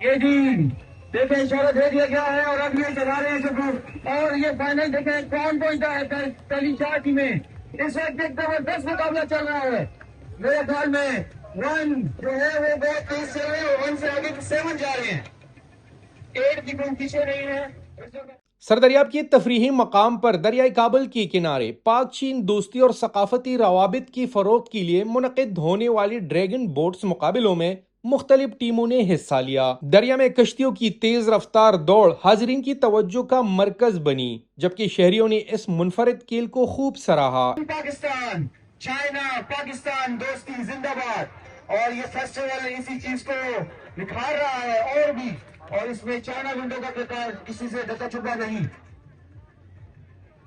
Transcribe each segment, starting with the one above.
یہ جی دیکھیں اشارہ دے دیا گیا ہے اور اب یہ چلا رہے ہیں سب اور یہ فائنل دیکھیں کون پہنچا ہے پہلی چار ٹیمیں اس وقت ایک زبردست مقابلہ چل رہا ہے میرے خیال میں ون جو ہے وہ بہت تیز چل رہے ہیں اور ون سے آگے 7 جا رہے ہیں 8 کی کوئی پیچھے نہیں ہے. سردریاب کے تفریحی مقام پر دریائے کابل کے کنارے پاک چین دوستی اور ثقافتی روابط کی فروغ کے لیے منعقد ہونے والی ڈریگن بوٹس مقابلوں میں مختلف ٹیموں نے حصہ لیا. دریا میں کشتیوں کی تیز رفتار دوڑ حاضرین کی توجہ کا مرکز بنی، جبکہ شہریوں نے اس منفرد کھیل کو خوب سراہا. پاکستان چائنا پاکستان دوستی زندہ باد اور یہ فیسٹیول اسی چیز کو نکھار رہا ہے اور بھی اور اس میں چائنا ونڈو کا کردار کسی سے ڈکا چھپا نہیں.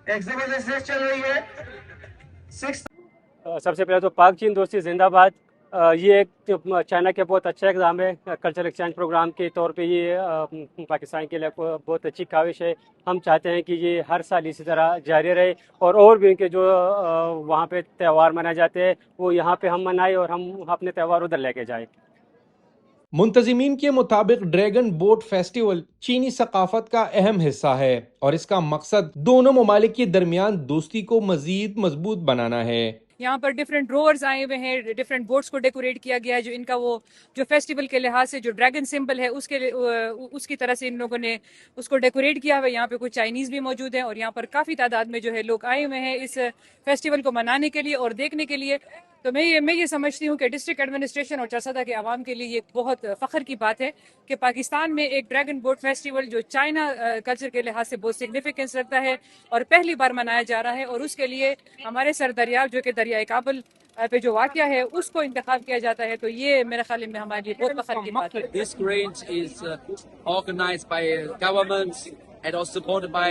ایک زبردست ریس چل رہی ہے. سب سے پہلے تو پاک چین دوستی زندہ باد. یہ ایک چائنا کے بہت اچھا اقدام ہے. کلچرل ایکسچینج پروگرام کے طور پہ یہ پاکستان کے لیے بہت اچھی کاوش ہے. ہم چاہتے ہیں کہ یہ ہر سال اسی طرح جاری رہے اور بھی ان کے جو وہاں پہ تہوار منائے جاتے ہیں وہ یہاں پہ ہم منائیں اور ہم اپنے تہوار ادھر لے کے جائیں. منتظمین کے مطابق ڈریگن بوٹ فیسٹیول چینی ثقافت کا اہم حصہ ہے اور اس کا مقصد دونوں ممالک کے درمیان دوستی کو مزید مضبوط بنانا ہے. یہاں پر ڈفرینٹ روورز آئے ہوئے ہیں، ڈفرینٹ بوٹس کو ڈیکوریٹ کیا گیا ہے جو ان کا وہ جو فیسٹیول کے لحاظ سے جو ڈریگن سمبل ہے اس کی طرح سے ان لوگوں نے اس کو ڈیکوریٹ کیا ہوا ہے. یہاں پہ کچھ چائنیز بھی موجود ہیں اور یہاں پر کافی تعداد میں جو ہے لوگ آئے ہوئے ہیں اس فیسٹیول کو منانے کے لیے اور دیکھنے کے لیے. تو میں یہ سمجھتی ہوں کہ ڈسٹرکٹ ایڈمنسٹریشن اور چرسدہ کے عوام کے لیے یہ بہت فخر کی بات ہے کہ پاکستان میں ایک ڈریگن بوٹ فیسٹیول جو چائنا کلچر کے لحاظ سے بہت سگنیفیکنس رکھتا ہے اور پہلی بار منایا جا رہا ہے اور اس کے لیے ہمارے سر دریاب جو کہ دریائے کابل پہ جو واقعہ ہے اس کو انتخاب کیا جاتا ہے. تو یہ میرے خیال میں ہمارے لیے بہت فخر کی بات ہے. This grant is organized by government and also supported by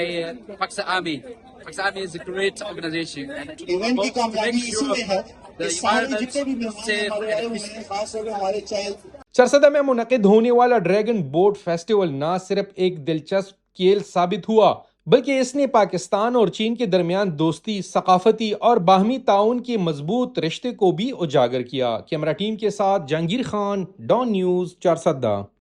Pakistan Army. Pakistan Army is a great organization. Event کی کامیابی اسی میں ہے کہ سارے جتنے بھی مہمان ہمارے آئے ہوئے ہیں خاص طور پہ ہمارے چائلڈ. چرسدہ میں منعقد ہونے والا ڈریگن بوٹ فیسٹیول نہ صرف ایک دلچسپ کھیل ثابت ہوا بلکہ اس نے پاکستان اور چین کے درمیان دوستی، ثقافتی اور باہمی تعاون کے مضبوط رشتے کو بھی اجاگر کیا. کیمرہ ٹیم کے ساتھ جہانگیر خان، ڈان نیوز، چرسدہ.